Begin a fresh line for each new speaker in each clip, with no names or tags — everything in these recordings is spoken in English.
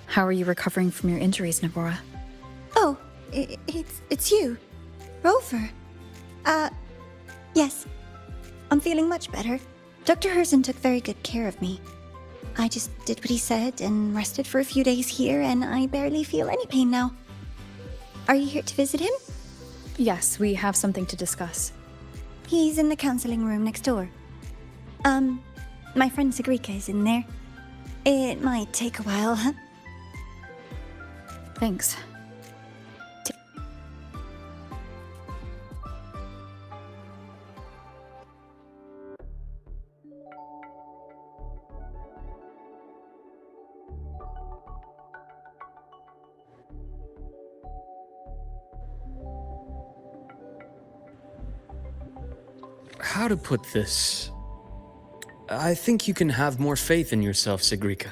How are you recovering from your injuries, Nabora?
Oh, it's you. Rover. Yes. I'm feeling much better. Dr. Herssen took very good care of me. I just did what he said and rested for a few days here, and I barely feel any pain now. Are you here to visit him?
Yes, we have something to discuss.
He's in the counseling room next door. My friend Segue is in there. It might take a while, huh?
Thanks.
How to put this? I think you can have more faith in yourself, Segue.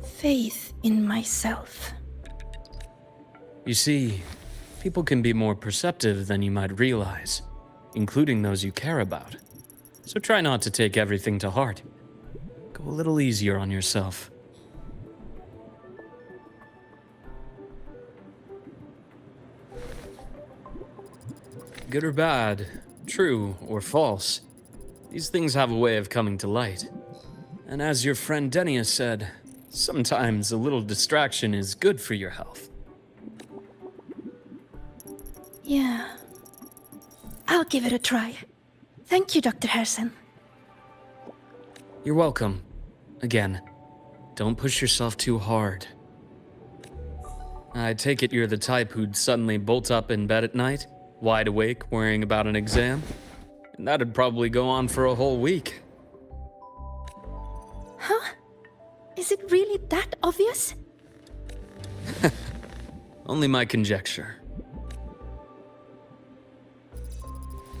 Faith in myself.
You see, people can be more perceptive than you might realize, including those you care about. So try not to take everything to heart. Go a little easier on yourself. Good or bad, true or false, these things have a way of coming to light. And as your friend Denia said, sometimes a little distraction is good for your health.
Yeah. I'll give it a try. Thank you, Dr. Herssen.
You're welcome. Again, don't push yourself too hard. I take it you're the type who'd suddenly bolt up in bed at night, wide awake, worrying about an exam? And that'd probably go on for a whole week.
Huh? Is it really that obvious?
Only my conjecture.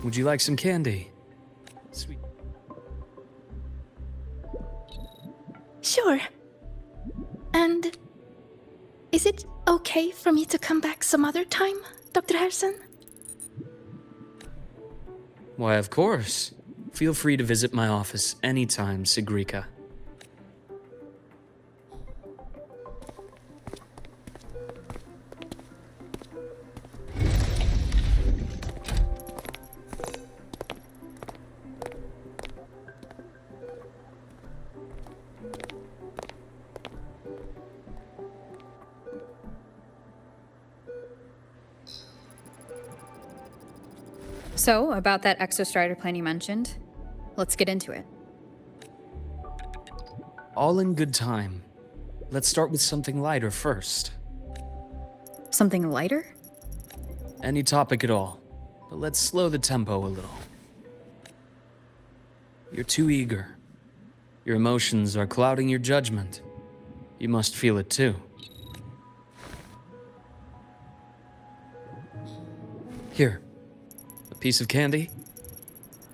Would you like some candy? Sweet.
Sure. And is it okay for me to come back some other time, Dr. Herssen?
Why, of course. Feel free to visit my office anytime, Segue.
So, about that Exostrider plan you mentioned, let's get into it.
All in good time. Let's start with something lighter first.
Something lighter?
Any topic at all, but let's slow the tempo a little. You're too eager. Your emotions are clouding your judgment. You must feel it too. Here, a piece of candy.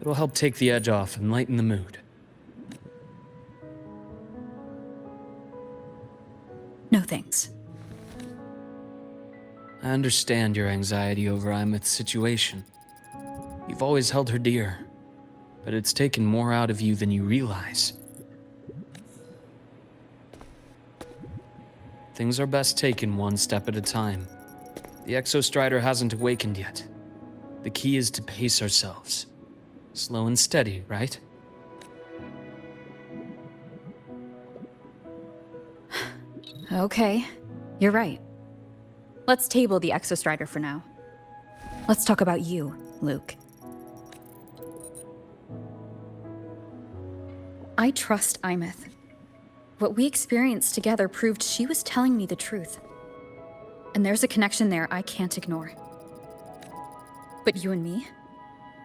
It'll help take the edge off and lighten the mood.
No thanks.
I understand your anxiety over Imeth's situation. You've always held her dear, but it's taken more out of you than you realize. Things are best taken one step at a time. The Exostrider hasn't awakened yet. The key is to pace ourselves. Slow and steady, right?
Okay, you're right. Let's table the Exostrider for now. Let's talk about you, Luuk. I trust Imeth. What we experienced together proved she was telling me the truth. And there's a connection there I can't ignore. But you and me?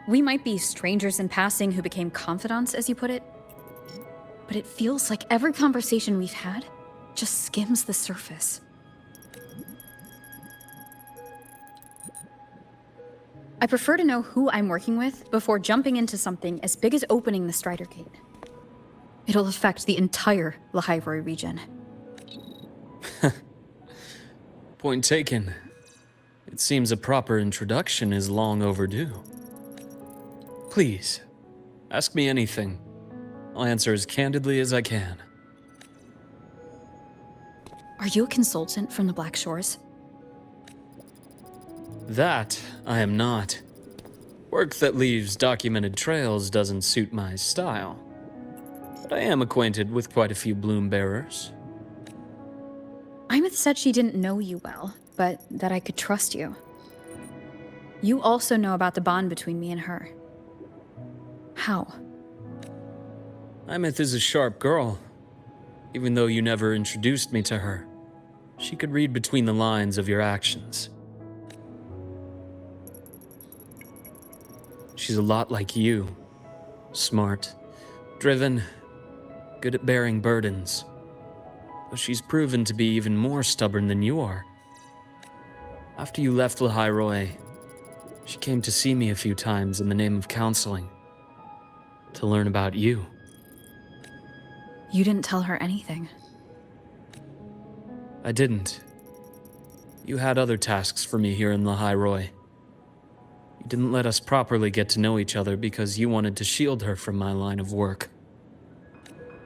We might be strangers in passing who became confidants, as you put it. But it feels like every conversation we've had just skims the surface. I prefer to know who I'm working with before jumping into something as big as opening the Strider Gate. It'll affect the entire Lahaivori region.
Point taken. It seems a proper introduction is long overdue. Please, ask me anything. I'll answer as candidly as I can.
Are you a consultant from the Black Shores?
That I am not. Work that leaves documented trails doesn't suit my style. But I am acquainted with quite a few bloom bearers.
Imeth said she didn't know you well, but that I could trust you. You also know about the bond between me and her. How?
Imeth is a sharp girl. Even though you never introduced me to her, she could read between the lines of your actions. She's a lot like you. Smart, driven, good at bearing burdens. Though she's proven to be even more stubborn than you are. After you left Lahairoi, she came to see me a few times in the name of counseling. To learn about you.
You didn't tell her anything.
I didn't. You had other tasks for me here in Lahairoi. You didn't let us properly get to know each other because you wanted to shield her from my line of work.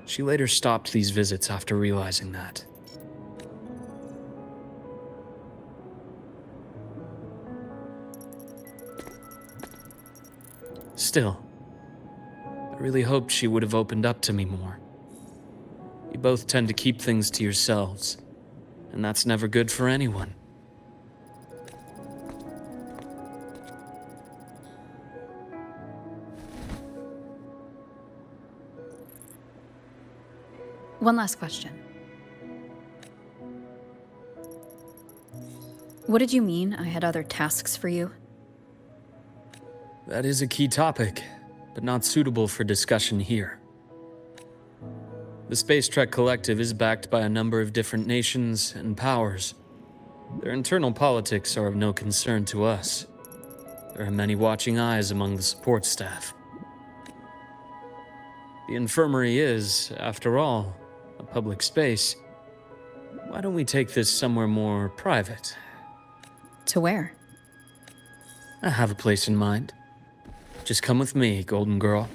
She later stopped these visits after realizing that. Still, I really hoped she would have opened up to me more. You both tend to keep things to yourselves, and that's never good for anyone.
One last question. What did you mean I had other tasks for you?
That is a key topic, but not suitable for discussion here. The Space Trek Collective is backed by a number of different nations and powers. Their internal politics are of no concern to us. There are many watching eyes among the support staff. The infirmary is, after all, a public space. Why don't we take this somewhere more private?
To where?
I have a place in mind. Just come with me, Golden Girl.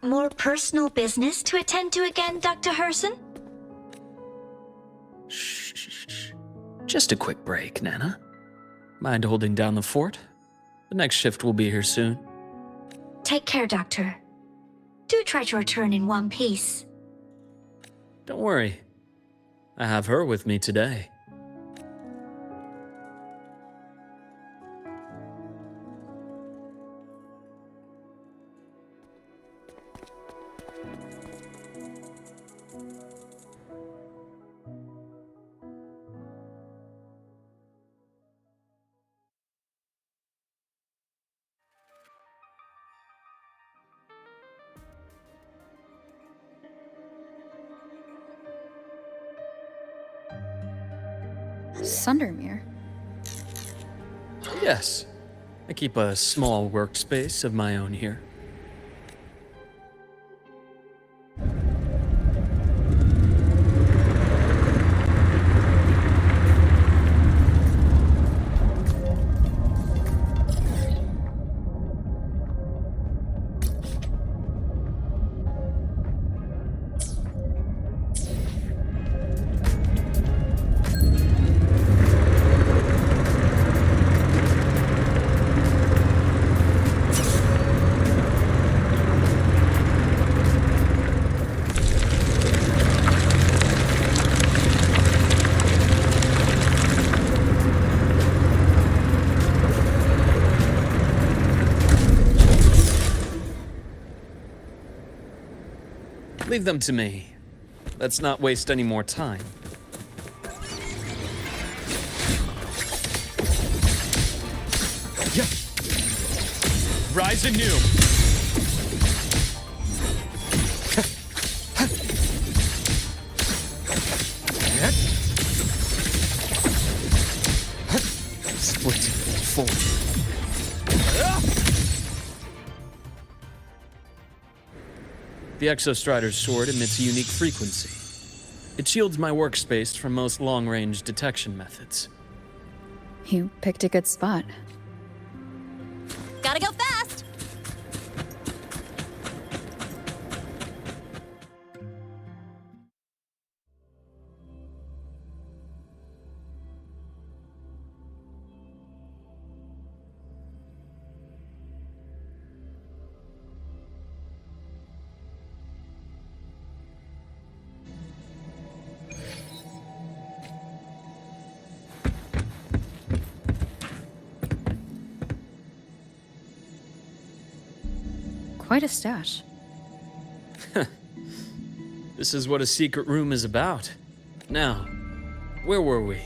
More personal business to attend to again, Dr. Herssen?
Shh. Just a quick break, Nana. Mind holding down the fort? The next shift will be here soon.
Take care, Doctor. Do try to return in one piece.
Don't worry. I have her with me today.
Sundermere?
Yes. I keep a small workspace of my own here. Leave them to me. Let's not waste any more time. Yeah. Rise anew. Split forward. The Exostrider's sword emits a unique frequency. It shields my workspace from most long-range detection methods.
You picked a good spot.
Gotta go fast!
Quite a stash.
This is what a secret room is about. Now, where were we?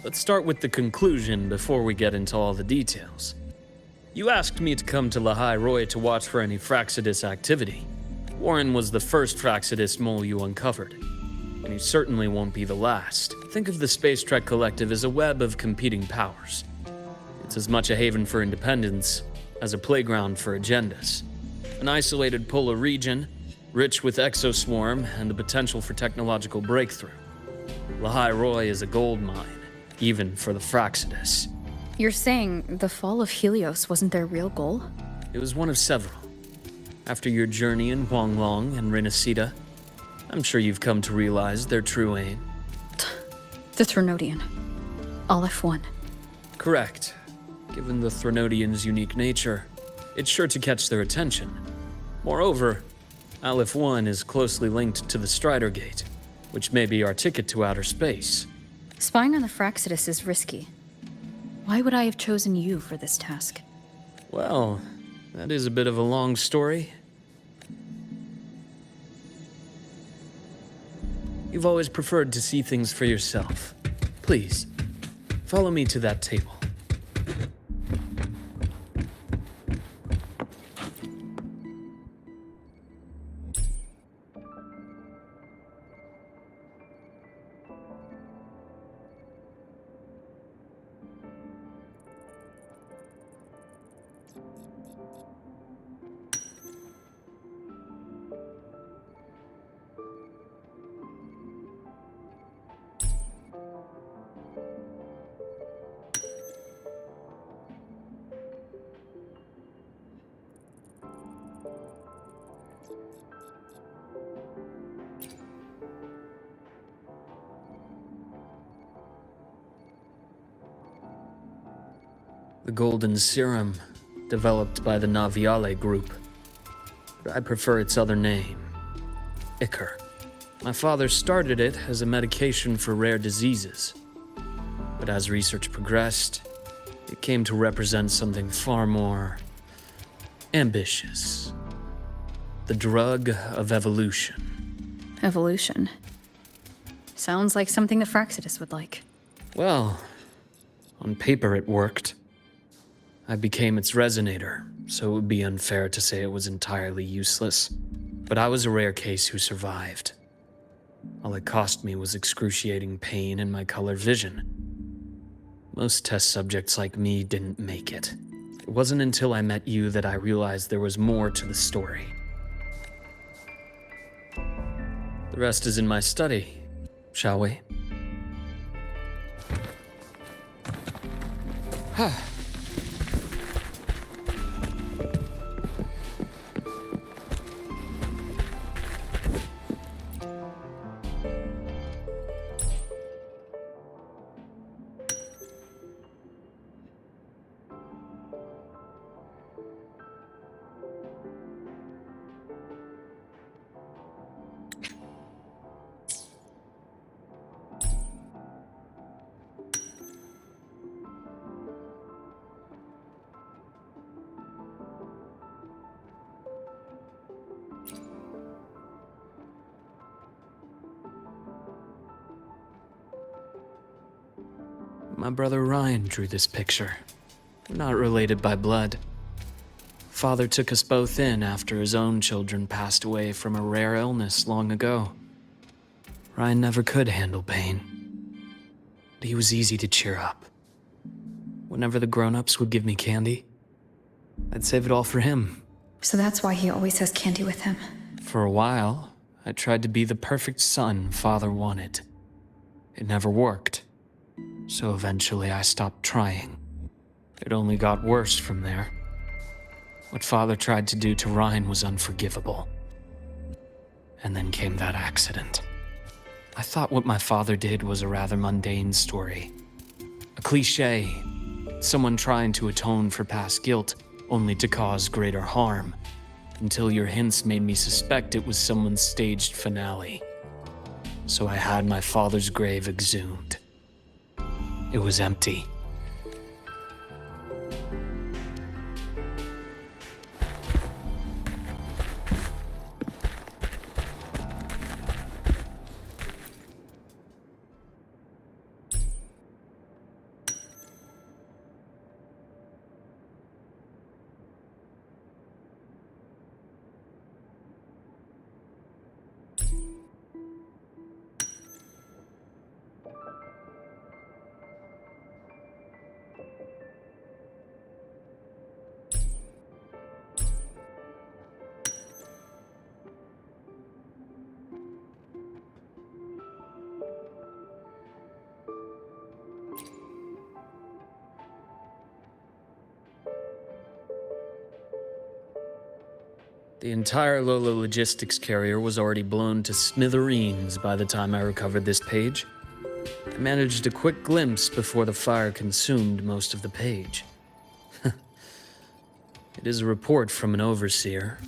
Let's start with the conclusion before we get into all the details. You asked me to come to Lahai Roy to watch for any Fractsidus activity. Warren was the first Fractsidus mole you uncovered, and he certainly won't be the last. Think of the Space Trek Collective as a web of competing powers. It's as much a haven for independence as a playground for agendas. An isolated polar region, rich with exoswarm and the potential for technological breakthrough. Lahai Roy is a gold mine, even for the Fractsidus.
You're saying the fall of Helios wasn't their real goal?
It was one of several. After your journey in Huanglong and Renacida, I'm sure you've come to realize their true aim.
The Threnodian. Aleph 1.
Correct. Given the Threnodian's unique nature, it's sure to catch their attention. Moreover, Aleph 1 is closely linked to the Strider Gate, which may be our ticket to outer space.
Spying on the Fractsidus is risky. Why would I have chosen you for this task?
Well, that is a bit of a long story. You've always preferred to see things for yourself. Please, follow me to that table. The golden serum, developed by the Naviale group. I prefer its other name, Ichor. My father started it as a medication for rare diseases. But as research progressed, it came to represent something far more ambitious. The drug of evolution.
Evolution. Sounds like something the Fractsidus would like.
Well, on paper it worked. I became its resonator, so it would be unfair to say it was entirely useless. But I was a rare case who survived. All it cost me was excruciating pain and my colored vision. Most test subjects like me didn't make it. It wasn't until I met you that I realized there was more to the story. The rest is in my study, shall we? My brother Ryan drew this picture. We're not related by blood. Father took us both in after his own children passed away from a rare illness long ago. Ryan never could handle pain, but he was easy to cheer up. Whenever the grown-ups would give me candy, I'd save it all for him.
So that's why he always has candy with him.
For a while, I tried to be the perfect son Father wanted. It never worked, so eventually I stopped trying. It only got worse from there. What Father tried to do to Ryan was unforgivable. And then came that accident. I thought what my father did was a rather mundane story. A cliché, someone trying to atone for past guilt, only to cause greater harm, until your hints made me suspect it was someone's staged finale. So I had my father's grave exhumed. It was empty. The entire Lola logistics carrier was already blown to smithereens by the time I recovered this page. I managed a quick glimpse before the fire consumed most of the page. It is a report from an overseer.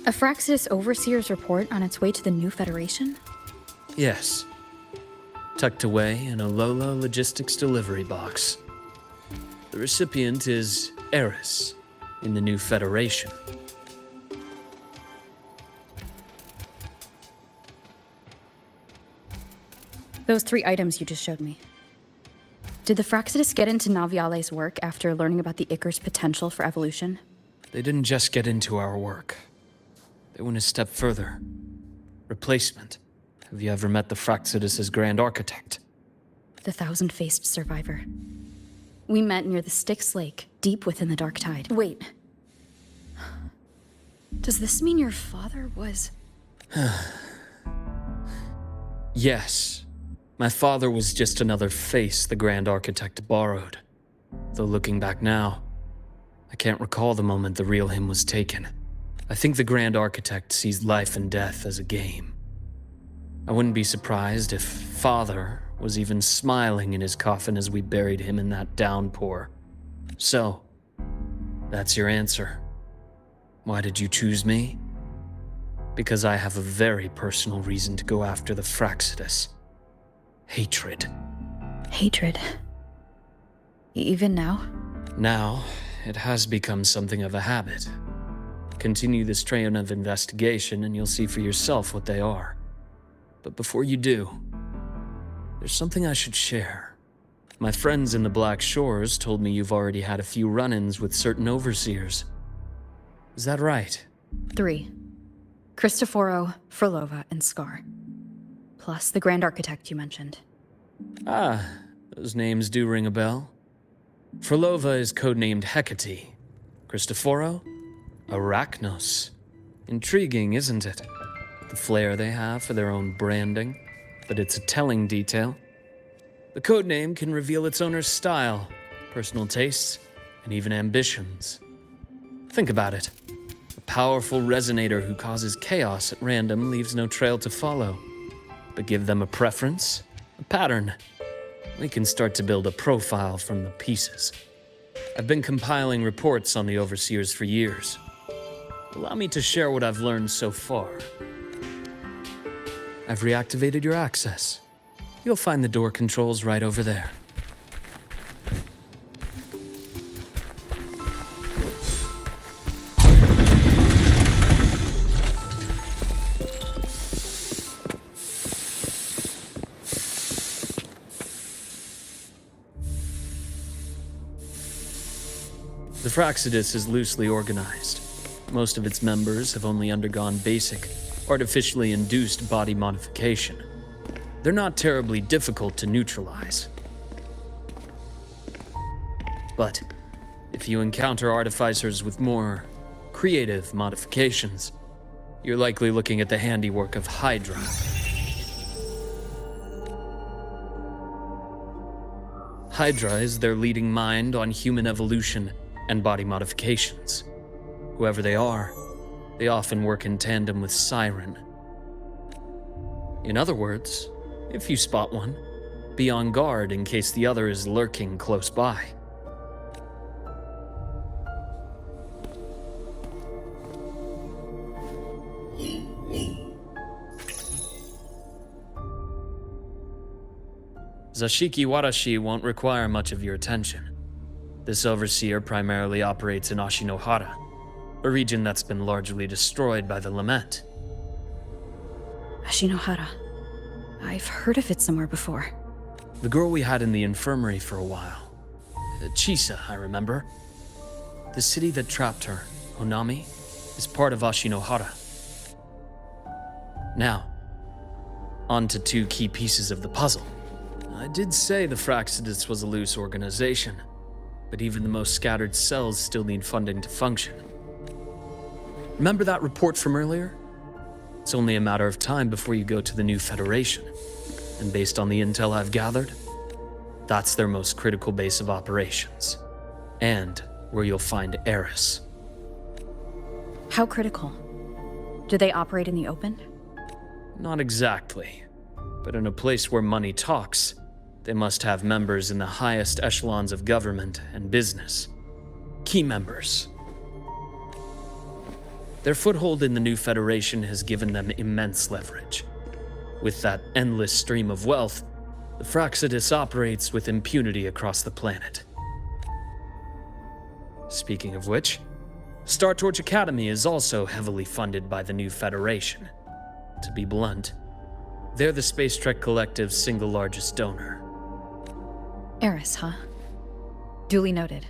A Fractsidus overseer's report on its way to the new Federation?
Yes. Tucked away in a Lola logistics delivery box. The recipient is Eris in the new Federation.
Those 3 items you just showed me. Did the Fractsidus get into Naviale's work after learning about the Icar's potential for evolution?
They didn't just get into our work. They went a step further. Replacement. Have you ever met the Fractsidus' Grand Architect?
The thousand-faced survivor. We met near the Styx Lake, deep within the Dark Tide. Wait. Does this mean your father was...
Yes. My father was just another face the Grand Architect borrowed. Though looking back now, I can't recall the moment the real him was taken. I think the Grand Architect sees life and death as a game. I wouldn't be surprised if Father was even smiling in his coffin as we buried him in that downpour. So, that's your answer. Why did you choose me? Because I have a very personal reason to go after the Fractsidus. Hatred.
Hatred? Even now?
Now, it has become something of a habit. Continue this train of investigation and you'll see for yourself what they are. But before you do, there's something I should share. My friends in the Black Shores told me you've already had a few run-ins with certain overseers. Is that right?
3. Cristoforo, Frolova, and Scar. Plus the Grand Architect you mentioned.
Ah, those names do ring a bell. Frolova is codenamed Hecate. Cristoforo? Arachnos. Intriguing, isn't it? The flair they have for their own branding, but it's a telling detail. The codename can reveal its owner's style, personal tastes, and even ambitions. Think about it. A powerful resonator who causes chaos at random leaves no trail to follow. But give them a preference, a pattern. We can start to build a profile from the pieces. I've been compiling reports on the Overseers for years. Allow me to share what I've learned so far. I've reactivated your access. You'll find the door controls right over there. The Fractsidus is loosely organized. Most of its members have only undergone basic, artificially induced body modification. They're not terribly difficult to neutralize. But if you encounter artificers with more creative modifications, you're likely looking at the handiwork of Hydra. Hydra is their leading mind on human evolution and body modifications. Whoever they are, they often work in tandem with Siren. In other words, if you spot one, be on guard in case the other is lurking close by. Zashiki Warashi won't require much of your attention. This overseer primarily operates in Ashinohara, a region that's been largely destroyed by the Lament.
Ashinohara. I've heard of it somewhere before.
The girl we had in the infirmary for a while. Chisa, I remember. The city that trapped her, Honami, is part of Ashinohara. Now, on to two key pieces of the puzzle. I did say the Fractsidus was a loose organization, but even the most scattered cells still need funding to function. Remember that report from earlier? It's only a matter of time before you go to the new Federation, and based on the intel I've gathered, that's their most critical base of operations, and where you'll find Eris.
How critical? Do they operate in the open?
Not exactly, but in a place where money talks, they must have members in the highest echelons of government and business. Key members. Their foothold in the new Federation has given them immense leverage. With that endless stream of wealth, the Fractsidus operates with impunity across the planet. Speaking of which, Star Torch Academy is also heavily funded by the new Federation. To be blunt, they're the Space Trek Collective's single largest donor.
Eris, huh? Duly noted.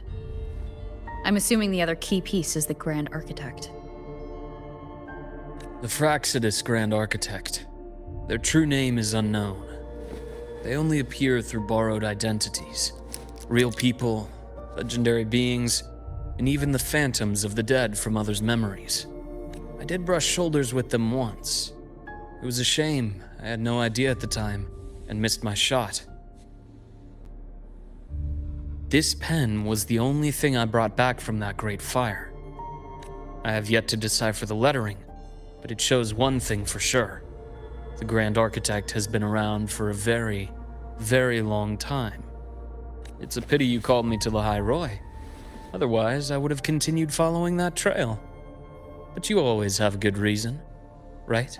I'm assuming the other key piece is the Grand Architect.
The Fractsidus Grand Architect. Their true name is unknown. They only appear through borrowed identities. Real people, legendary beings, and even the phantoms of the dead from others' memories. I did brush shoulders with them once. It was a shame. I had no idea at the time, and missed my shot. This pen was the only thing I brought back from that great fire. I have yet to decipher the lettering, but it shows one thing for sure. The Grand Architect has been around for a very, very long time. It's a pity you called me to the High Roy. Otherwise, I would have continued following that trail. But you always have a good reason, right?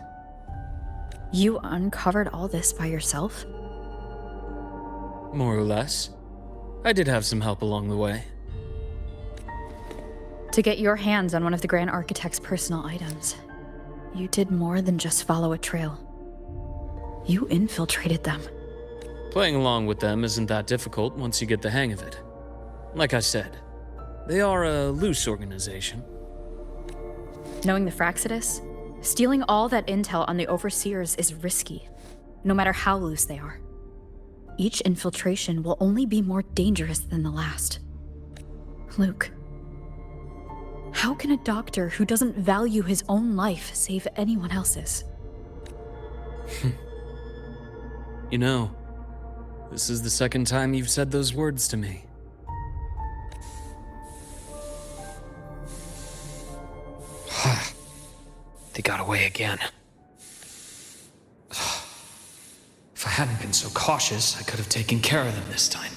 You uncovered all this by yourself?
More or less. I did have some help along the way.
To get your hands on one of the Grand Architect's personal items, you did more than just follow a trail. You infiltrated them.
Playing along with them isn't that difficult once you get the hang of it. Like I said, they are a loose organization.
Knowing the Fractsidus, stealing all that intel on the Overseers is risky, no matter how loose they are. Each infiltration will only be more dangerous than the last. Luuk, how can a doctor who doesn't value his own life save anyone else's?
You know, this is the second time you've said those words to me. They got away again. If I hadn't been so cautious, I could have taken care of them this time.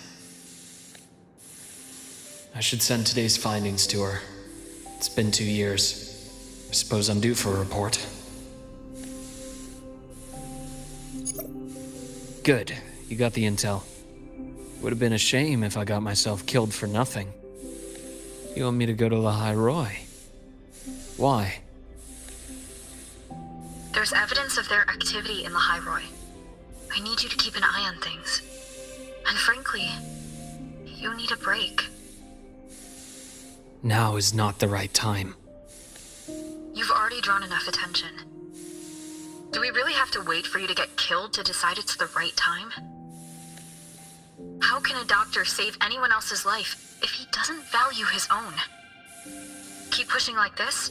I should send today's findings to her. It's been 2 years. I suppose I'm due for a report. Good, you got the intel. Would have been a shame if I got myself killed for nothing. You want me to go to the High Roy? Why?
There's evidence of their activity in the High Roy. I need you to keep an eye on things. And frankly, you need a break.
Now is not the right time.
You've already drawn enough attention. Do we really have to wait for you to get killed to decide it's the right time? How can a doctor save anyone else's life if he doesn't value his own? Keep pushing like this,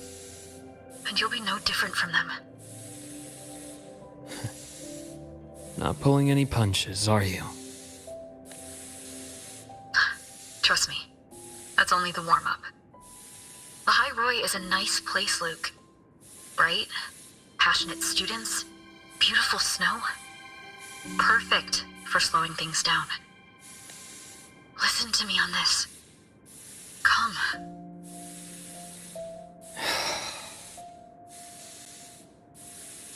and you'll be no different from them.
Not pulling any punches, are you?
Trust me, that's only the warm-up. The High Roy is a nice place, Luke. Bright, passionate students, beautiful snow. Perfect for slowing things down. Listen to me on this. Come.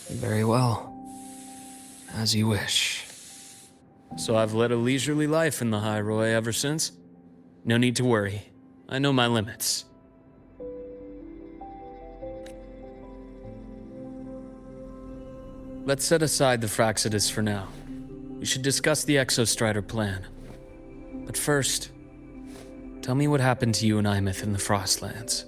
Very well. As you wish. So I've led a leisurely life in the High Roy ever since. No need to worry. I know my limits. Let's set aside the Fractsidus for now. We should discuss the Exostrider plan. But first, tell me what happened to you and Imeth in the Frostlands.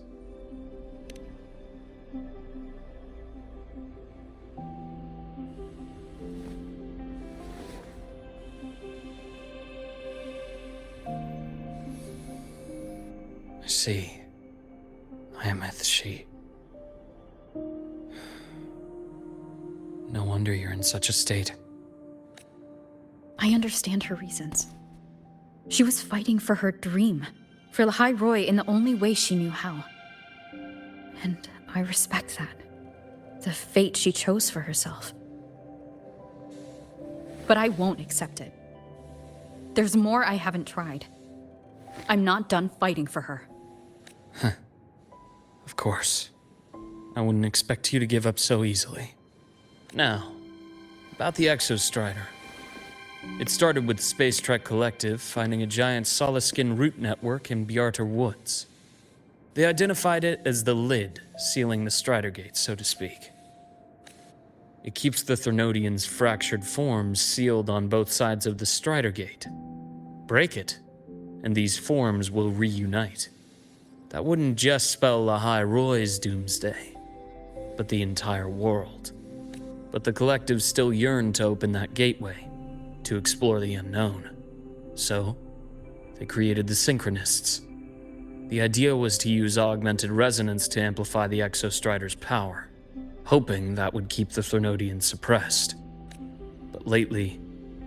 I see. Imeth, she... No wonder you're in such a state.
I understand her reasons. She was fighting for her dream, for the High Roy in the only way she knew how. And I respect that. The fate she chose for herself. But I won't accept it. There's more I haven't tried. I'm not done fighting for her.
Of course. I wouldn't expect you to give up so easily. Now, about the Exostrider. It started with the Space Trek Collective finding a giant solid-skin root network in Bjarter Woods. They identified it as the lid sealing the Strider Gate, so to speak. It keeps the Threnodians' fractured forms sealed on both sides of the Strider Gate. Break it, and these forms will reunite. That wouldn't just spell the High Roy's doomsday, but the entire world. But the Collective still yearned to open that gateway, to explore the unknown. So, they created the Synchronists. The idea was to use augmented resonance to amplify the Exostrider's power, hoping that would keep the Threnodians suppressed. But lately,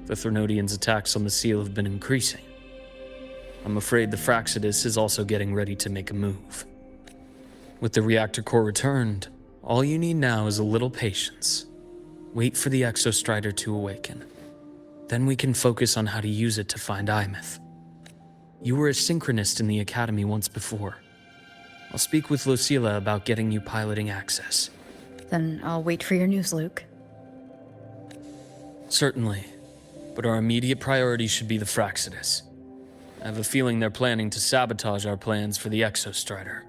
the Threnodians' attacks on the seal have been increasing. I'm afraid the Fractsidus is also getting ready to make a move. With the reactor core returned, all you need now is a little patience. Wait for the Exostrider to awaken. Then we can focus on how to use it to find Imeth. You were a synchronist in the Academy once before. I'll speak with Lucilla about getting you piloting access.
Then I'll wait for your news, Luke.
Certainly, but our immediate priority should be the Fractsidus. I have a feeling they're planning to sabotage our plans for the Exostrider.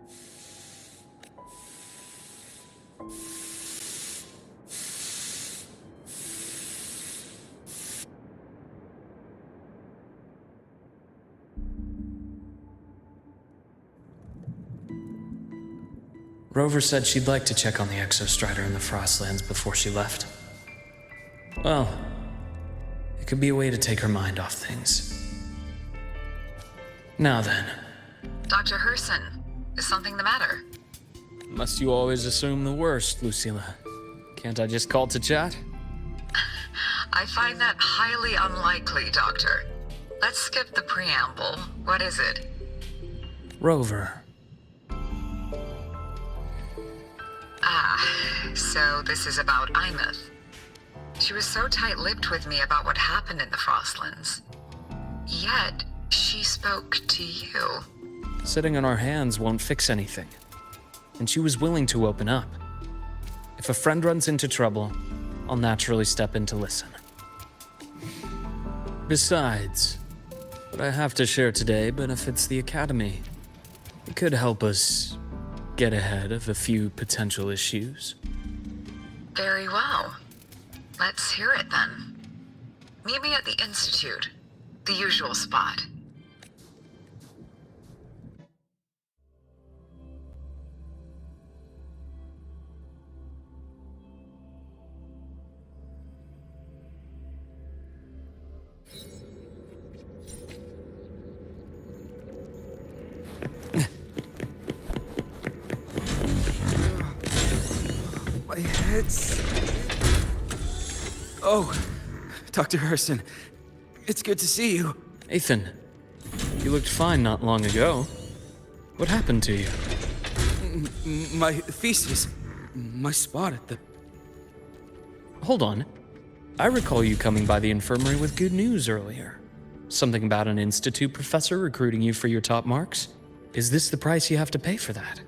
Rover said she'd like to check on the Exostrider in the Frostlands before she left. Well, it could be a way to take her mind off things. Now then.
Dr. Herssen, is something the matter?
Must you always assume the worst, Lucilla? Can't I just call to chat?
I find that highly unlikely, Doctor. Let's skip the preamble. What is it?
Rover.
So this is about Imeth. She was so tight-lipped with me about what happened in the Frostlands. Yet, she spoke to you.
Sitting on our hands won't fix anything. And she was willing to open up. If a friend runs into trouble, I'll naturally step in to listen. Besides, what I have to share today benefits the Academy. It could help us get ahead of a few potential issues.
Very well. Let's hear it then. Meet me at the Institute, the usual spot.
head's... Oh, Dr. Herssen. It's good to see you.
Ethan, you looked fine not long ago. What happened to you?
My thesis. My spot at the...
Hold on. I recall you coming by the infirmary with good news earlier. Something about an institute professor recruiting you for your top marks? Is this the price you have to pay for that?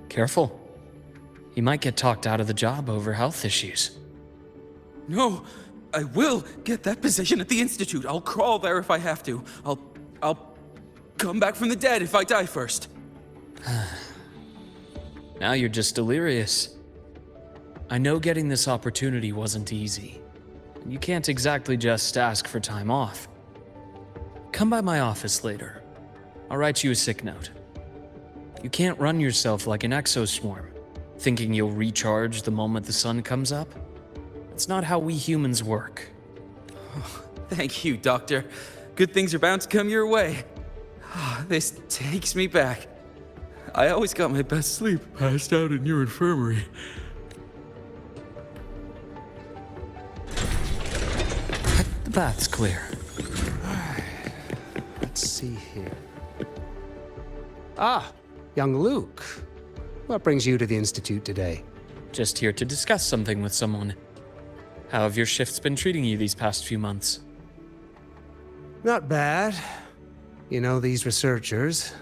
Careful. You might get talked out of the job over health issues.
No, I will get that position at the institute. I'll crawl there if I have to. I'll come back from the dead if I die first.
Now you're just delirious. I know getting this opportunity wasn't easy. You can't exactly just ask for time off. Come by my office later. I'll write you a sick note. You can't run yourself like an exoswarm, thinking you'll recharge the moment the sun comes up. It's not how we humans work.
Oh, thank you, Doctor. Good things are bound to come your way. This takes me back. I always got my best sleep passed out in your infirmary.
The bath's clear.
Let's see here. Ah, young Luuk. What brings you to the Institute today?
Just here to discuss something with someone. How have your shifts been treating you these past few months?
Not bad. You know, these researchers,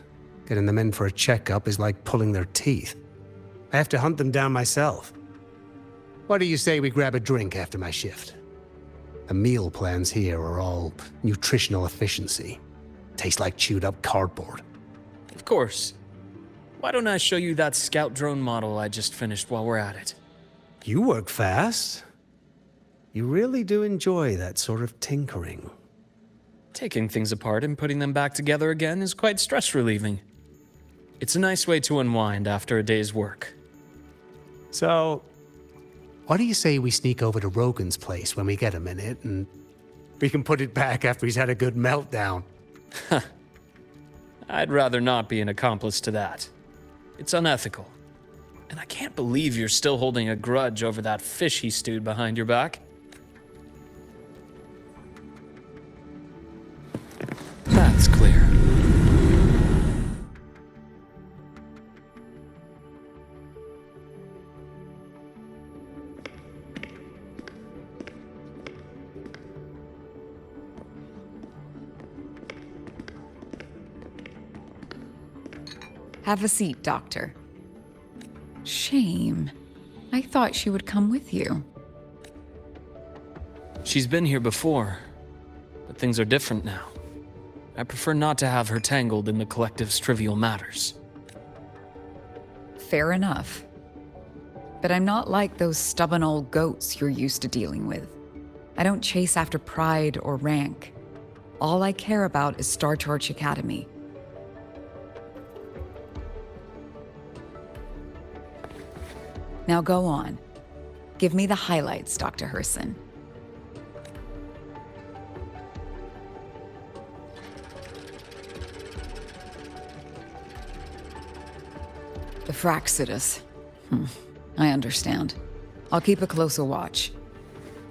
getting them in for a checkup is like pulling their teeth. I have to hunt them down myself. What do you say we grab a drink after my shift? The meal plans here are all nutritional efficiency. Taste like chewed up cardboard.
Of course. Why don't I show you that scout drone model I just finished while we're at it?
You work fast. You really do enjoy that sort of tinkering.
Taking things apart and putting them back together again is quite stress-relieving. It's a nice way to unwind after a day's work.
So, what do you say we sneak over to Rogan's place when we get a minute, and we can put it back after he's had a good meltdown?
I'd rather not be an accomplice to that. It's unethical. And I can't believe you're still holding a grudge over that fish he stewed behind your back. That's clear.
Have a seat, Doctor. Shame. I thought she would come with you.
She's been here before, but things are different now. I prefer not to have her tangled in the collective's trivial matters.
Fair enough. But I'm not like those stubborn old goats you're used to dealing with. I don't chase after pride or rank. All I care about is Star Torch Academy. Now go on. Give me the highlights, Dr. Herssen. The Fractsidus. I understand. I'll keep a closer watch.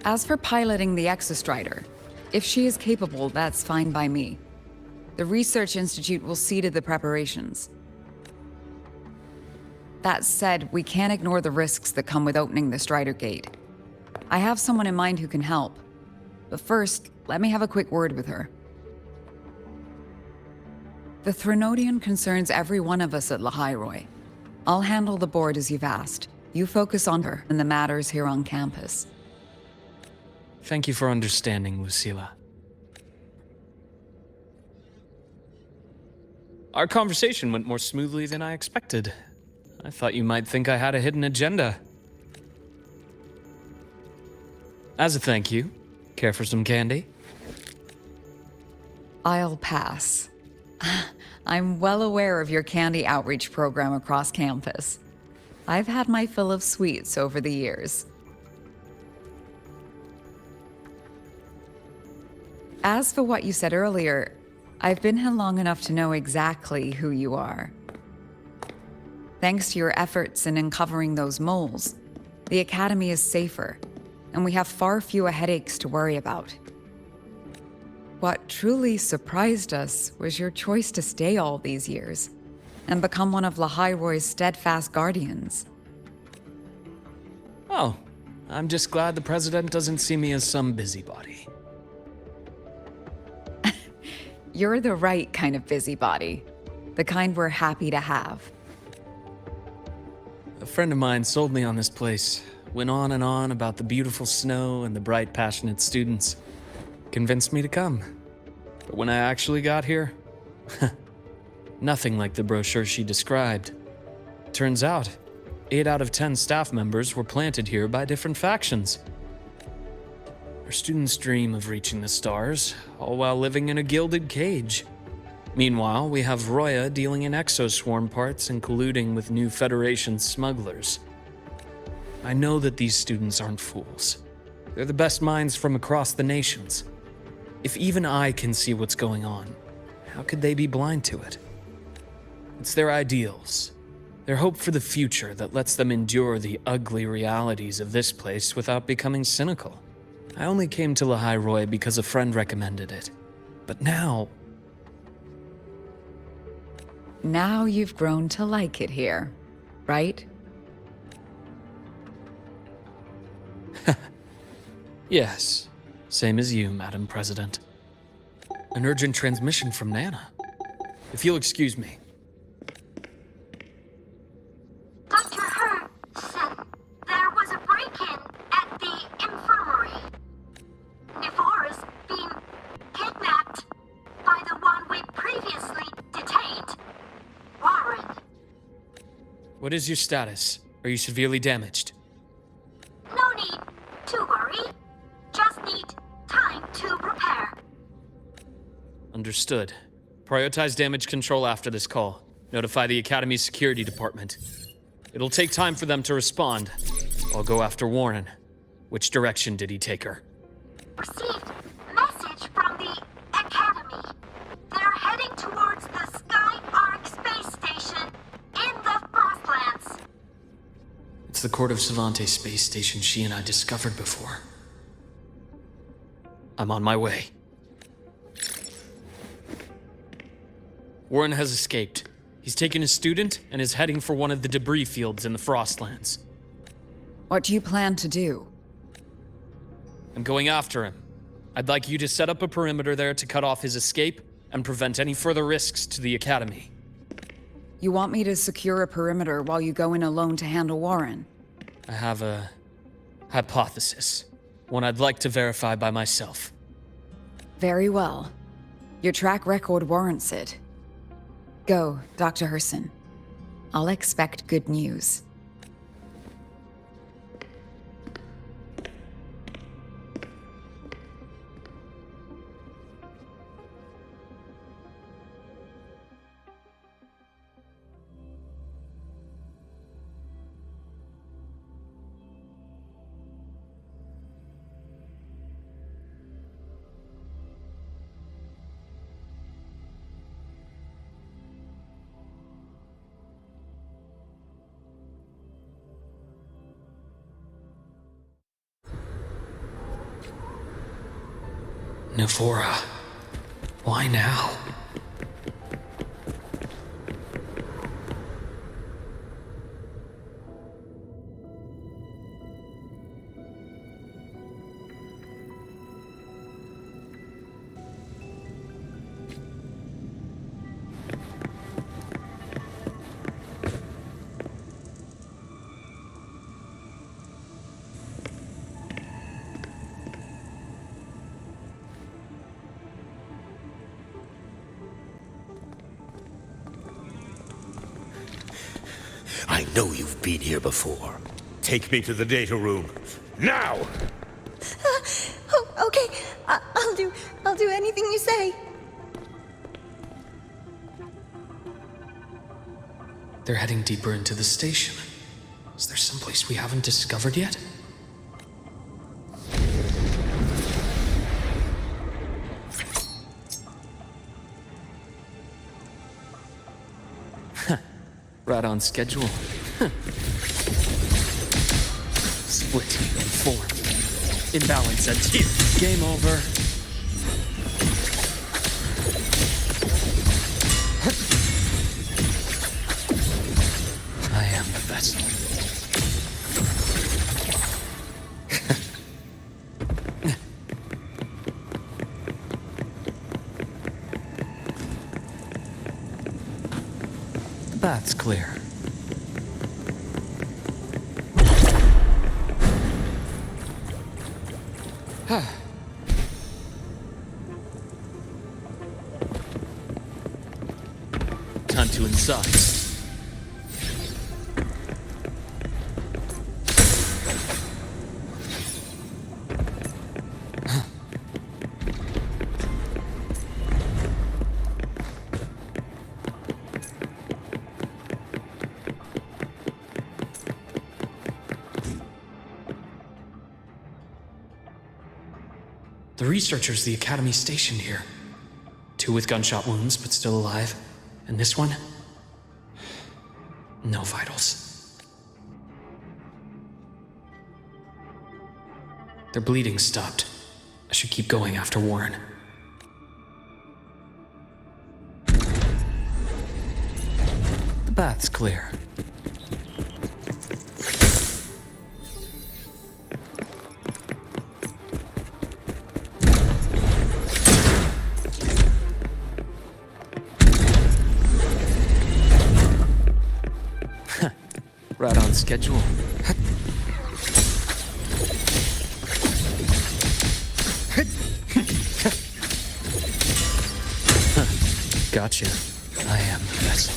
As for piloting the Exostrider, if she is capable, that's fine by me. The Research Institute will see to the preparations. That said, we can't ignore the risks that come with opening the Strider Gate. I have someone in mind who can help. But first, let me have a quick word with her. The Threnodian concerns every one of us at Lahairoi. I'll handle the board as you've asked. You focus on her and the matters here on campus.
Thank you for understanding, Lucilla. Our conversation went more smoothly than I expected. I thought you might think I had a hidden agenda. As a thank you, care for some candy?
I'll pass. I'm well aware of your candy outreach program across campus. I've had my fill of sweets over the years. As for what you said earlier, I've been here long enough to know exactly who you are. Thanks to your efforts in uncovering those moles, the Academy is safer, and we have far fewer headaches to worry about. What truly surprised us was your choice to stay all these years and become one of Lahai-Roy's steadfast guardians.
Oh, I'm just glad the President doesn't see me as some busybody.
You're the right kind of busybody, the kind we're happy to have.
A friend of mine sold me on this place, went on and on about the beautiful snow and the bright, passionate students. Convinced me to come. But when I actually got here, nothing like the brochure she described. Turns out, 8 out of 10 staff members were planted here by different factions. Our students dream of reaching the stars, all while living in a gilded cage. Meanwhile, we have Roya dealing in exoswarm parts and colluding with new Federation smugglers. I know that these students aren't fools. They're the best minds from across the nations. If even I can see what's going on, how could they be blind to it? It's their ideals, their hope for the future that lets them endure the ugly realities of this place without becoming cynical. I only came to Lahai-Roy because a friend recommended it. But now
you've grown to like it here, right?
Yes, same as you, Madam President. An urgent transmission from Nana. If you'll excuse me.
Dr. Herssen, there was a break-in at the infirmary. Nivora's being kidnapped by the one we previously detained, Warren.
What is your status? Are you severely damaged?
No need to worry. Just need time to repair.
Understood. Prioritize damage control after this call. Notify the Academy's security department. It'll take time for them to respond. I'll go after Warren. Which direction did he take her?
Received message from the Academy. They're heading towards the Sky Arc space station in the Frostlands.
It's the Court of Savante space station she and I discovered before. I'm on my way. Warren has escaped. He's taken a student and is heading for one of the debris fields in the Frostlands.
What do you plan to do?
I'm going after him. I'd like you to set up a perimeter there to cut off his escape and prevent any further risks to the Academy.
You want me to secure a perimeter while you go in alone to handle Warren?
I have a hypothesis. One I'd like to verify by myself.
Very well. Your track record warrants it. Go, Dr. Herssen. I'll expect good news.
Nivora. Why now?
I know you've been here before. Take me to the data room. Now!
Okay. I'll do anything you say.
They're heading deeper into the station. Is there someplace we haven't discovered yet? Right on schedule. split and form. Imbalance ends here. Game over. I am the vessel. The bath's clear. Time to incise. The researchers the Academy stationed here. 2 with gunshot wounds, but still alive. And this one? No vitals. Their bleeding stopped. I should keep going after Warren. The bath's clear. Right on schedule. Gotcha. I am the vessel.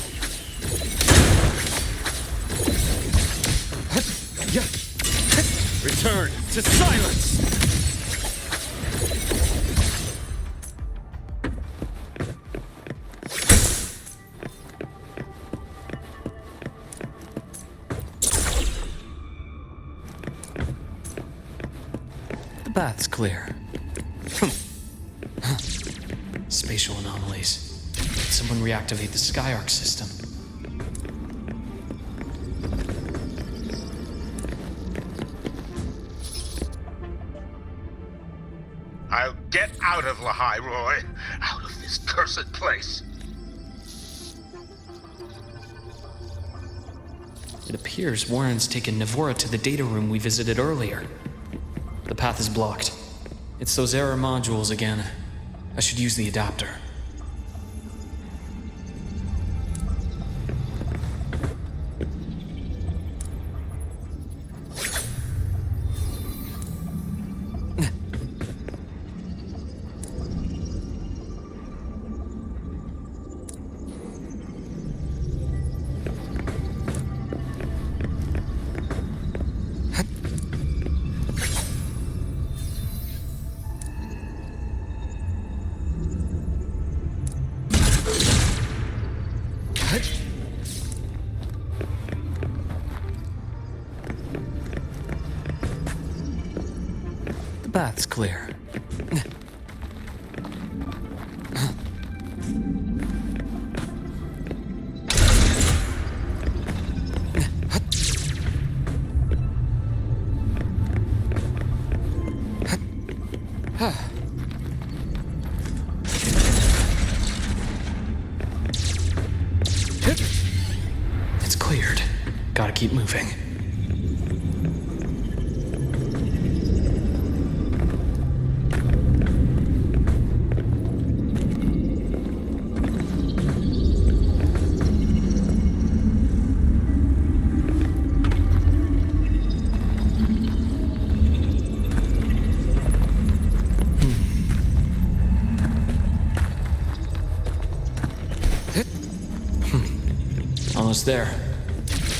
Return to silence! The bath's clear. Spatial anomalies. Did someone reactivate the Skyarc system?
I'll get out of Lahai, Roy. Out of this cursed place.
It appears Warren's taken Navora to the data room we visited earlier. The path is blocked. It's those error modules again. I should use the adapter. The bath's clear. It's cleared. Gotta keep moving. Almost there.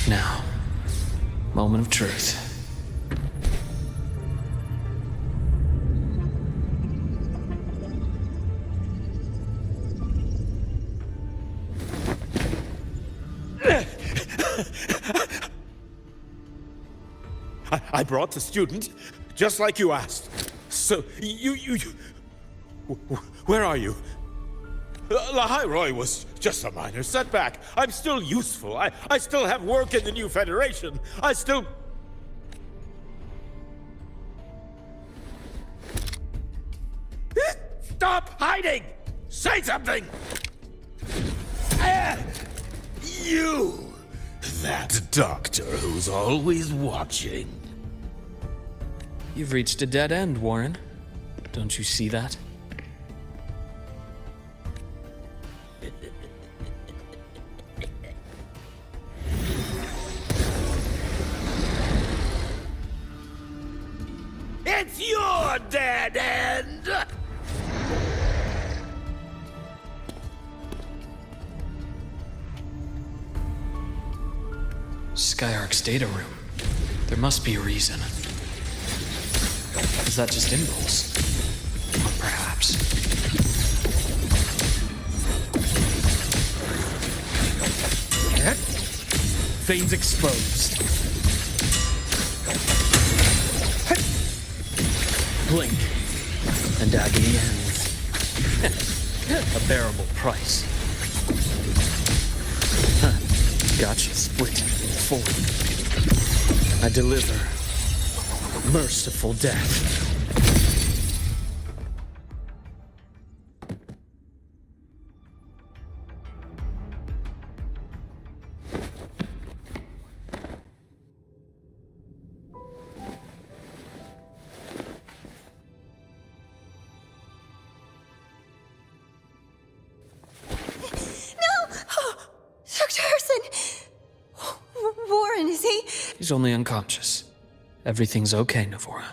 Now, moment of truth.
I brought the student, just like you asked. So, you... Where are you? Lahai Roy was just a minor setback. I'm still useful. I still have work in the new Federation. I still... Stop hiding! Say something! You! That doctor who's always watching.
You've reached a dead end, Warren. Don't you see that?
It's your dead end!
Skyark's data room. There must be a reason. Is that just impulse? Or perhaps... Veins exposed. Blink, and agony ends. A bearable price. Gotcha, split, forward. I deliver merciful death. He's only unconscious. Everything's okay, Navora.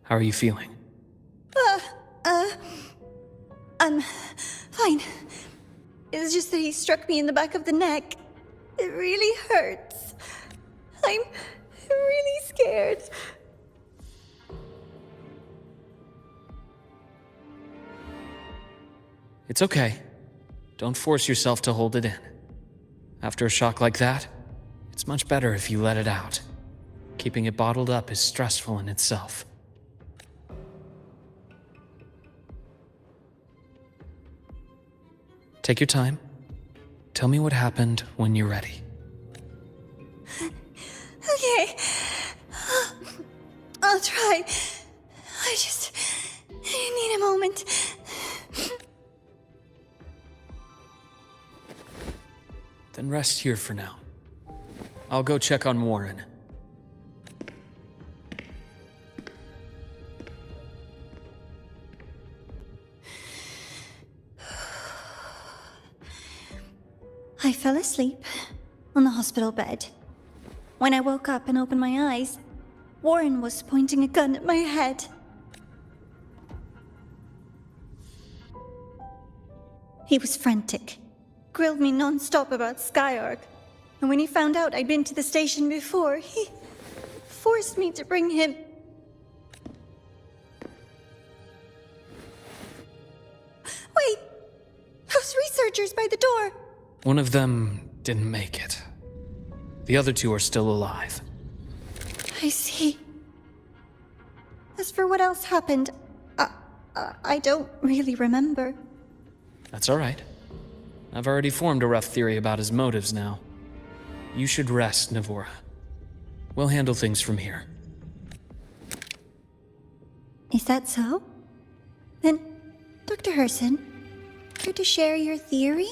How are you feeling?
I'm fine. It's just that he struck me in the back of the neck. It really hurts. I'm really scared.
It's okay. Don't force yourself to hold it in. After a shock like that, it's much better if you let it out. Keeping it bottled up is stressful in itself. Take your time. Tell me what happened when you're ready.
Okay. I'll try. I just need a moment.
Then rest here for now. I'll go check on Warren.
I fell asleep on the hospital bed. When I woke up and opened my eyes, Warren was pointing a gun at my head. He was frantic, grilled me non-stop about Skyark. And when he found out I'd been to the station before, he forced me to bring him. Wait! Those researchers by the door!
One of them didn't make it. The other two are still alive.
I see. As for what else happened, I don't really remember.
That's all right. I've already formed a rough theory about his motives now. You should rest, Navora. We'll handle things from here.
Is that so? Then, Dr. Herssen, care to share your theory?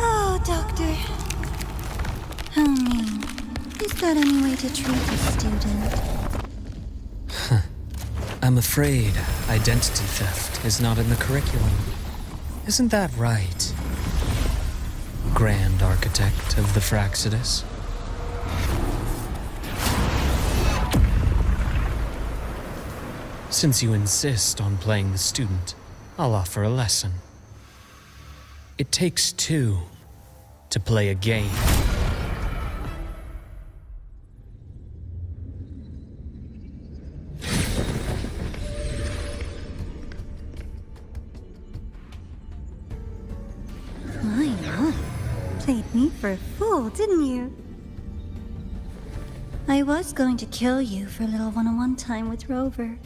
Oh, Doctor. How mean. Is that any way to treat a student?
I'm afraid identity theft is not in the curriculum. Isn't that right, Grand Architect of the Fractsidus? Since you insist on playing the student, I'll offer a lesson. It takes two to play a game.
played me for a fool, didn't you? I was going to kill you for a little one-on-one time with Rover.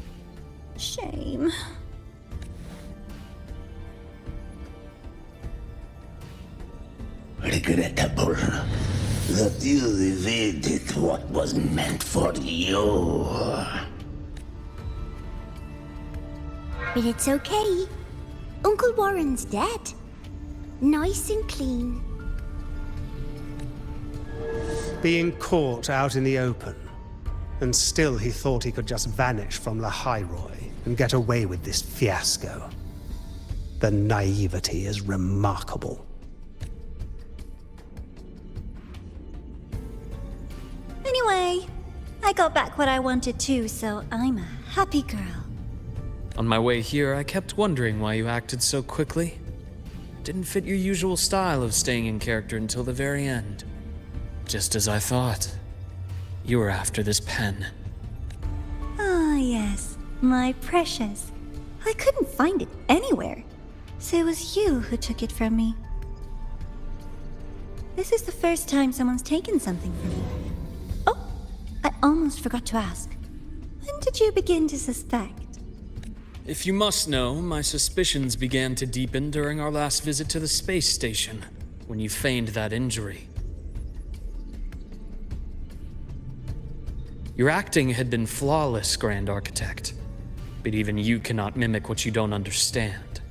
Shame.
Regrettable that you evaded what was meant for you.
But it's okay. Uncle Warren's dead. Nice and clean.
Being caught out in the open, and still he thought he could just vanish from Lahairoi and get away with this fiasco. The naivety is remarkable.
Anyway, I got back what I wanted too, so I'm a happy girl.
On my way here, I kept wondering why you acted so quickly. Didn't fit your usual style of staying in character until the very end. Just as I thought. You were after this pen.
Ah, yes, my precious. I couldn't find it anywhere, so it was you who took it from me. This is the first time someone's taken something from me. Oh, I almost forgot to ask. When did you begin to suspect?
If you must know, my suspicions began to deepen during our last visit to the space station, when you feigned that injury. Your acting had been flawless, Grand Architect, but even you cannot mimic what you don't understand.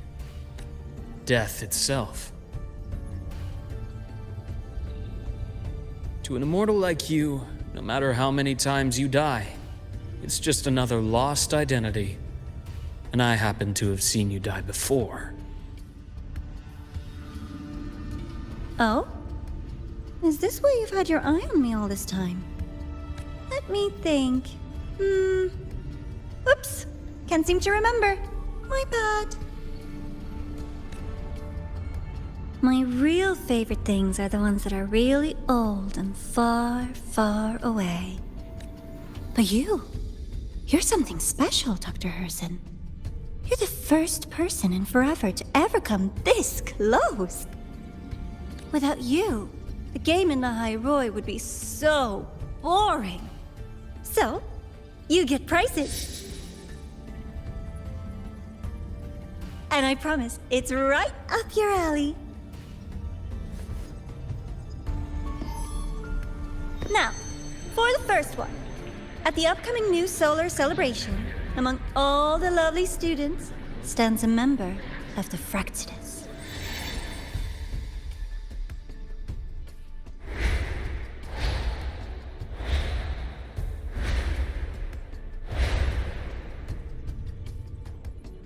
Death itself. To an immortal like you, no matter how many times you die, it's just another lost identity. And I happen to have seen you die before.
Oh? Is this why you've had your eye on me all this time? Let me think. Oops. Can't seem to remember. My bad. My real favorite things are the ones that are really old and far, far away. But you're something special, Dr. Herssen. You're the first person in forever to ever come this close. Without you, the game in Lahairoi would be so boring. So, you get prizes. And I promise, it's right up your alley. Now, for the first one. At the upcoming new solar celebration, among all the lovely students, stands a member of the Fractsidus.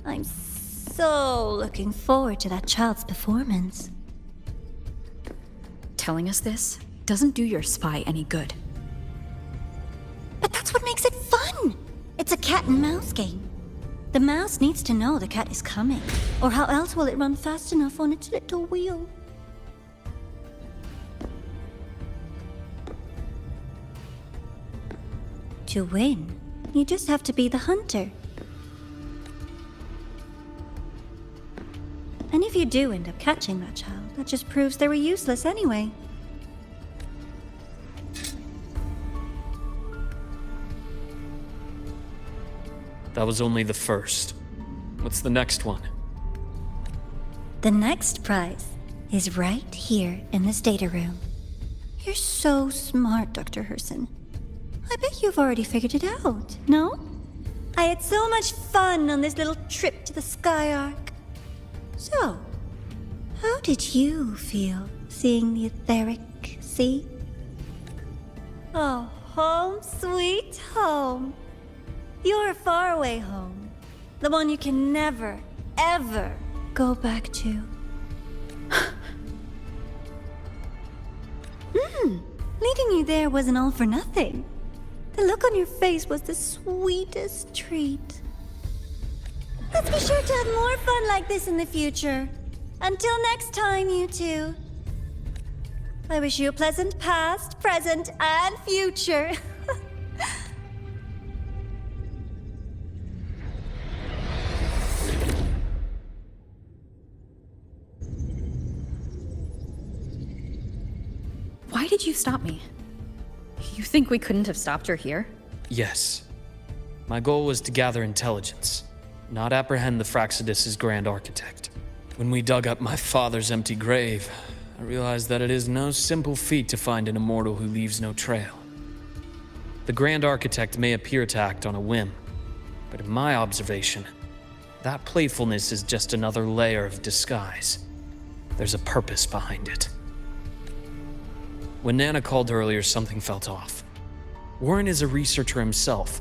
I'm so looking forward to that child's performance.
Telling us this doesn't do your spy any good.
But that's what makes it fun! It's a cat and mouse game. The mouse needs to know the cat is coming, or how else will it run fast enough on its little wheel? To win, you just have to be the hunter. And if you do end up catching that child, that just proves they were useless anyway.
That was only the first. What's the next one?
The next prize is right here in this data room. You're so smart, Dr. Herssen. I bet you've already figured it out, no? I had so much fun on this little trip to the Sky Arc. So, how did you feel seeing the etheric sea? Oh, home sweet home. Your faraway home. The one you can never, ever go back to. Leading you there wasn't all for nothing. The look on your face was the sweetest treat. Let's be sure to have more fun like this in the future. Until next time, you two. I wish you a pleasant past, present, and future.
did you stop me? You think we couldn't have stopped her here?
Yes. My goal was to gather intelligence, not apprehend the Fractsidus' grand architect. When we dug up my father's empty grave, I realized that it is no simple feat to find an immortal who leaves no trail. The grand architect may appear to act on a whim, but in my observation, that playfulness is just another layer of disguise. There's a purpose behind it. When Nana called earlier, something felt off. Warren is a researcher himself.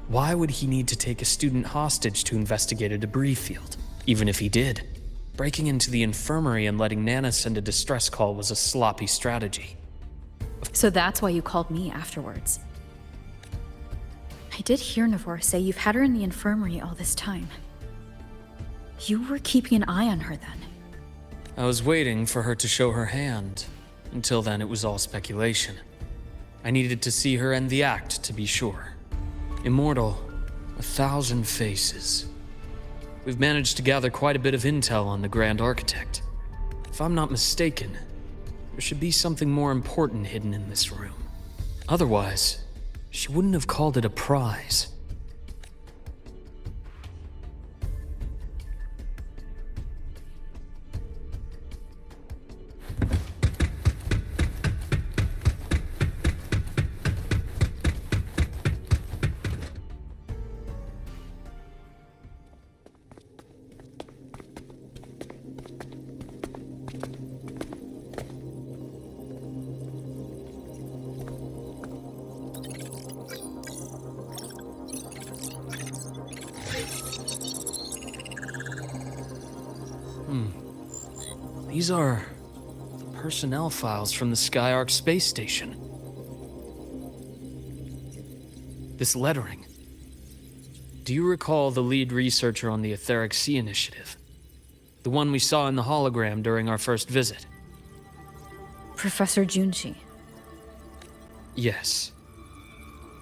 Why would he need to take a student hostage to investigate a debris field? Even if he did, breaking into the infirmary and letting Nana send a distress call was a sloppy strategy.
So that's why you called me afterwards. I did hear Navor say you've had her in the infirmary all this time. You were keeping an eye on her then.
I was waiting for her to show her hand. Until then, it was all speculation. I needed to see her end the act to be sure. Immortal, 1,000 faces. We've managed to gather quite a bit of intel on the Grand Architect. If I'm not mistaken, there should be something more important hidden in this room. Otherwise, she wouldn't have called it a prize. These are personnel files from the Skyark space station. This lettering. Do you recall the lead researcher on the Etheric Sea Initiative? The one we saw in the hologram during our first visit?
Professor Junshi.
Yes.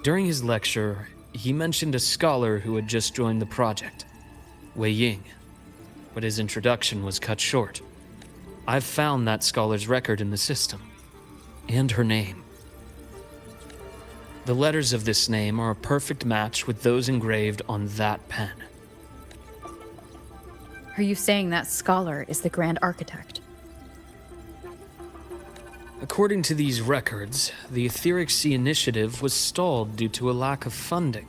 During his lecture, he mentioned a scholar who had just joined the project, Wei Ying, but his introduction was cut short. I've found that scholar's record in the system, and her name. The letters of this name are a perfect match with those engraved on that pen.
Are you saying that scholar is the Grand Architect?
According to these records, the Etheric Sea Initiative was stalled due to a lack of funding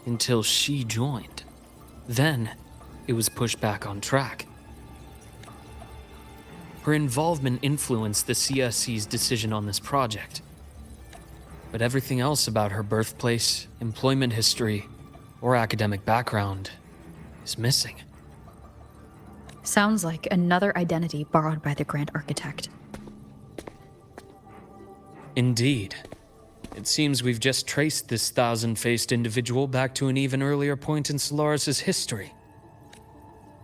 until she joined. Then, it was pushed back on track. Her involvement influenced the CSC's decision on this project. But everything else about her birthplace, employment history, or academic background is missing.
Sounds like another identity borrowed by the Grand Architect.
Indeed. It seems we've just traced this 1,000-faced individual back to an even earlier point in Solaris' history.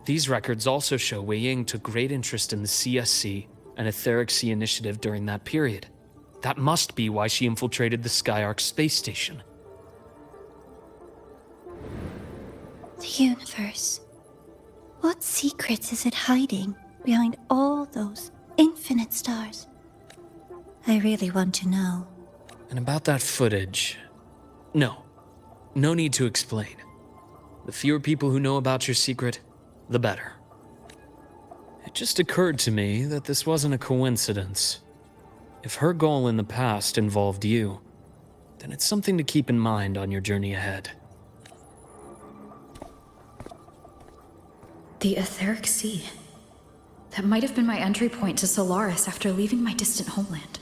These records also show Wei Ying took great interest in the CSC and Etheric Sea Initiative during that period. That must be why she infiltrated the Skyark space station.
The universe. What secrets is it hiding behind all those infinite stars? I really want to know.
And about that footage... No need to explain. The fewer people who know about your secret, the better. It just occurred to me that this wasn't a coincidence. If her goal in the past involved you, then it's something to keep in mind on your journey ahead.
The Etheric Sea. That might have been my entry point to Solaris after leaving my distant homeland.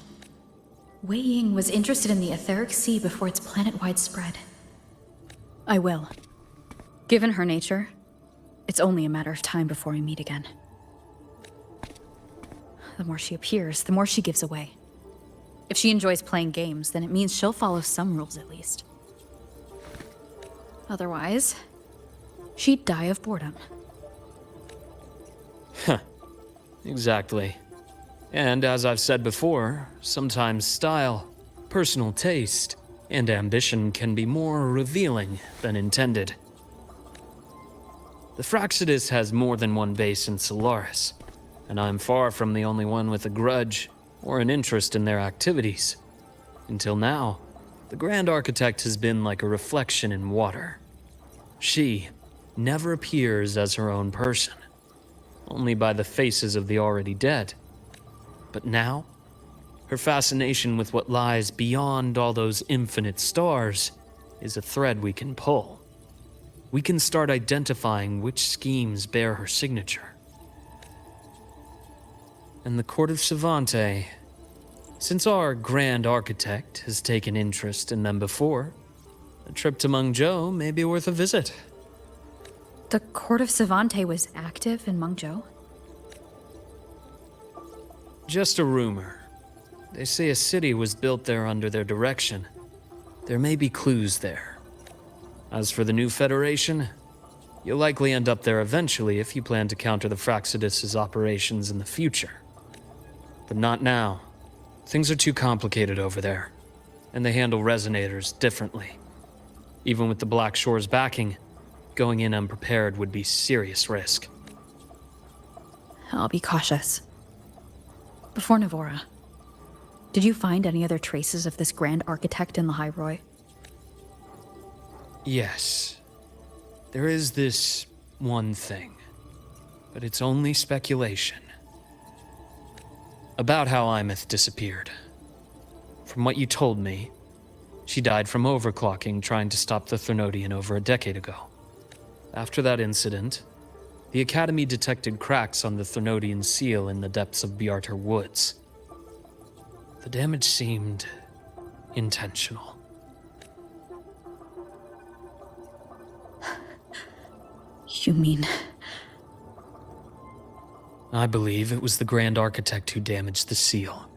Wei Ying was interested in the Etheric Sea before its planet-wide spread. I will. Given her nature, it's only a matter of time before we meet again. The more she appears, the more she gives away. If she enjoys playing games, then it means she'll follow some rules at least. Otherwise, she'd die of boredom.
Exactly. And as I've said before, sometimes style, personal taste, and ambition can be more revealing than intended. The Fractsidus has more than one base in Solaris, and I'm far from the only one with a grudge or an interest in their activities. Until now, the Grand Architect has been like a reflection in water. She never appears as her own person, only by the faces of the already dead. But now, her fascination with what lies beyond all those infinite stars is a thread we can pull. We can start identifying which schemes bear her signature. And the Court of Savante, since our Grand Architect has taken interest in them before, a trip to Mengzhou may be worth a visit.
The Court of Savante was active in Mengzhou?
Just a rumor. They say a city was built there under their direction. There may be clues there. As for the new Federation, you'll likely end up there eventually if you plan to counter the Fractsidus' operations in the future. But not now. Things are too complicated over there, and they handle resonators differently. Even with the Black Shore's backing, going in unprepared would be serious risk.
I'll be cautious. Before Navora, did you find any other traces of this Grand Architect in the High Roy?
Yes. There is this one thing, but it's only speculation. About how Imeth disappeared. From what you told me, she died from overclocking trying to stop the Threnodian over a decade ago. After that incident, the Academy detected cracks on the Threnodian seal in the depths of Bjartar Woods. The damage seemed intentional.
You mean...
I believe it was the Grand Architect who damaged the seal,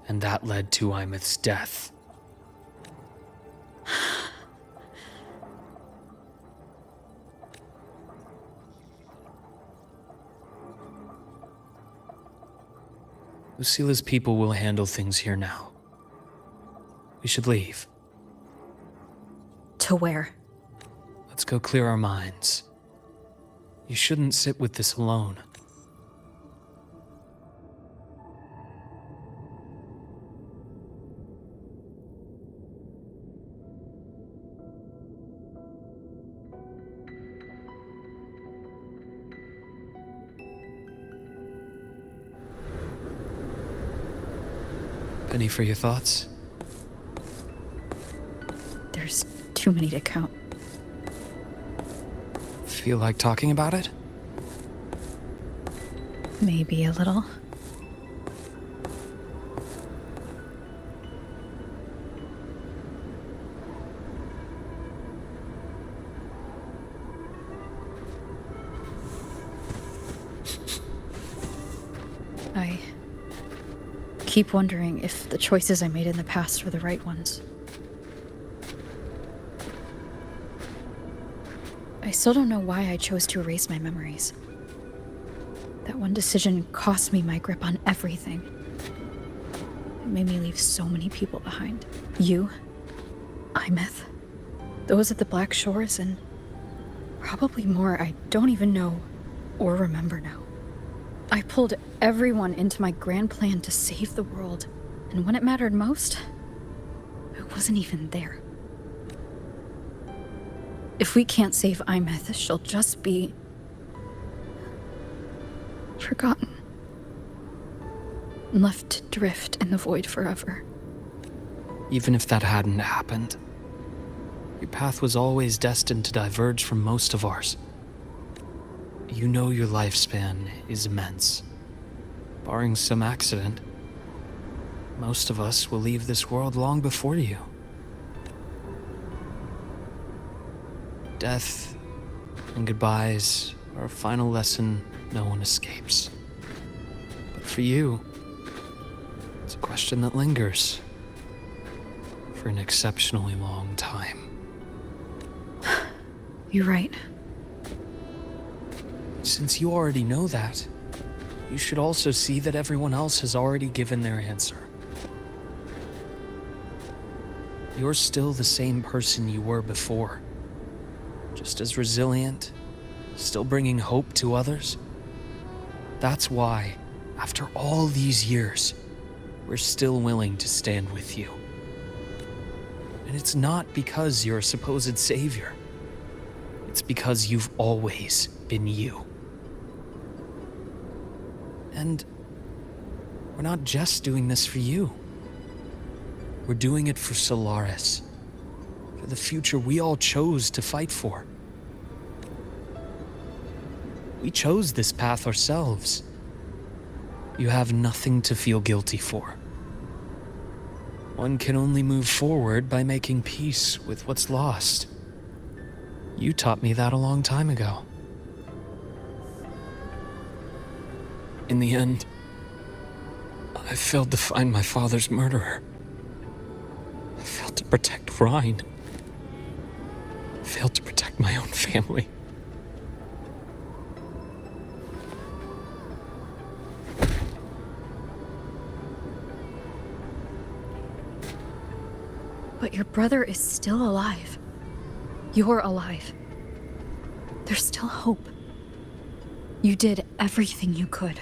and that led to Imeth's death. Lucila's people will handle things here now. We should leave.
To where?
Let's go clear our minds. You shouldn't sit with this alone. Any for your thoughts?
There's too many to count.
Feel like talking about it?
Maybe a little. I keep wondering if the choices I made in the past were the right ones. I still don't know why I chose to erase my memories. That one decision cost me my grip on everything. It made me leave so many people behind. You, Imeth, those at the Black Shores, and probably more I don't even know or remember now. I pulled everyone into my grand plan to save the world, and when it mattered most, I wasn't even there. If we can't save Imeth, she'll just be... forgotten. And left to drift in the void forever.
Even if that hadn't happened, your path was always destined to diverge from most of ours. You know your lifespan is immense. Barring some accident, most of us will leave this world long before you. Death and goodbyes are a final lesson no one escapes. But for you, it's a question that lingers for an exceptionally long time.
You're right.
Since you already know that, you should also see that everyone else has already given their answer. You're still the same person you were before. Just as resilient, still bringing hope to others. That's why, after all these years, we're still willing to stand with you. And it's not because you're a supposed savior. It's because you've always been you. And we're not just doing this for you. We're doing it for Solaris, for the future we all chose to fight for. We chose this path ourselves. You have nothing to feel guilty for. One can only move forward by making peace with what's lost. You taught me that a long time ago. In the end, I failed to find my father's murderer. I failed to protect Rhine. I failed to protect my own family.
But your brother is still alive. You're alive. There's still hope. You did everything you could.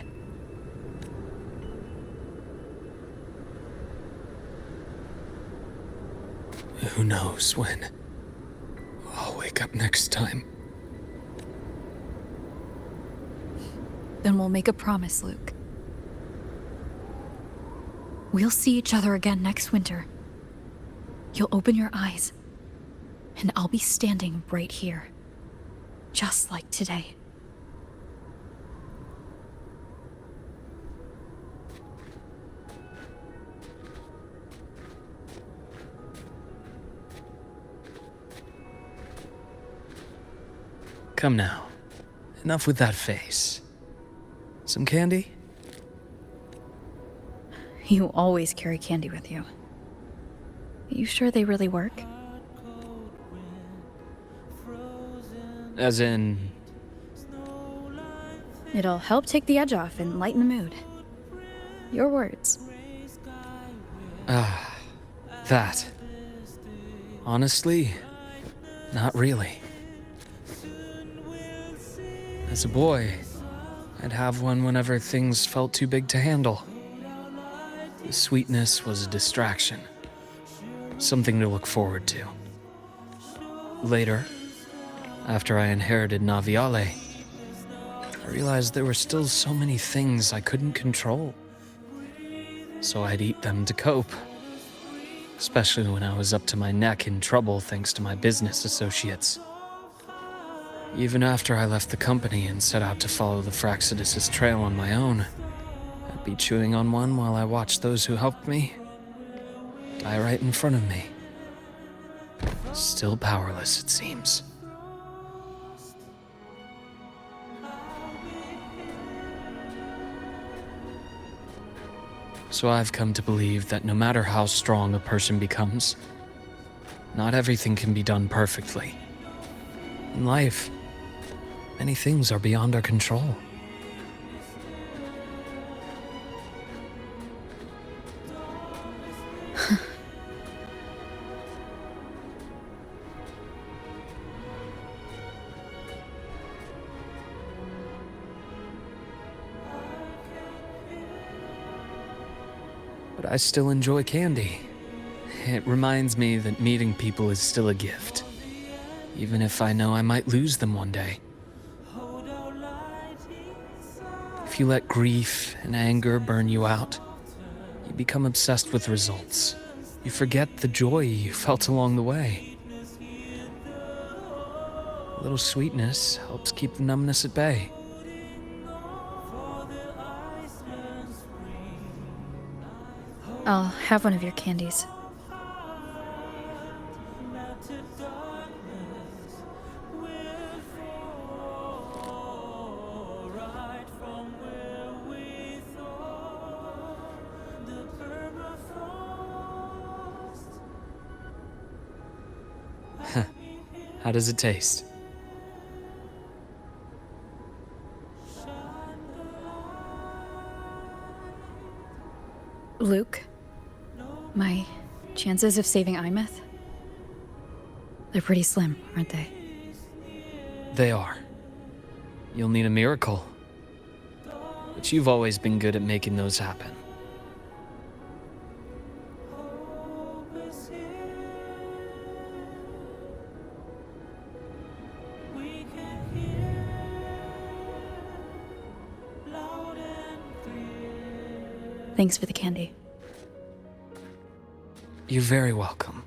Who knows when I'll wake up next time.
Then we'll make a promise, Luuk. We'll see each other again next winter. You'll open your eyes, and I'll be standing right here, just like today.
Come now. Enough with that face. Some candy?
You always carry candy with you. Are you sure they really work?
As in...
It'll help take the edge off and lighten the mood. Your words.
That. Honestly, not really. As a boy, I'd have one whenever things felt too big to handle. The sweetness was a distraction. Something to look forward to. Later, after I inherited Naviale, I realized there were still so many things I couldn't control. So I'd eat them to cope. Especially when I was up to my neck in trouble thanks to my business associates. Even after I left the company and set out to follow the Fractsidus' trail on my own, I'd be chewing on one while I watched those who helped me die right in front of me. Still powerless, it seems. So I've come to believe that no matter how strong a person becomes, not everything can be done perfectly. In life, many things are beyond our control. But I still enjoy candy. It reminds me that meeting people is still a gift, even if I know I might lose them one day. If you let grief and anger burn you out, you become obsessed with results. You forget the joy you felt along the way. A little sweetness helps keep the numbness at bay.
I'll have one of your candies.
How does it taste?
Luuk, my chances of saving Imeth? They're pretty slim, aren't they?
They are. You'll need a miracle. But you've always been good at making those happen.
Thanks for the candy.
You're very welcome.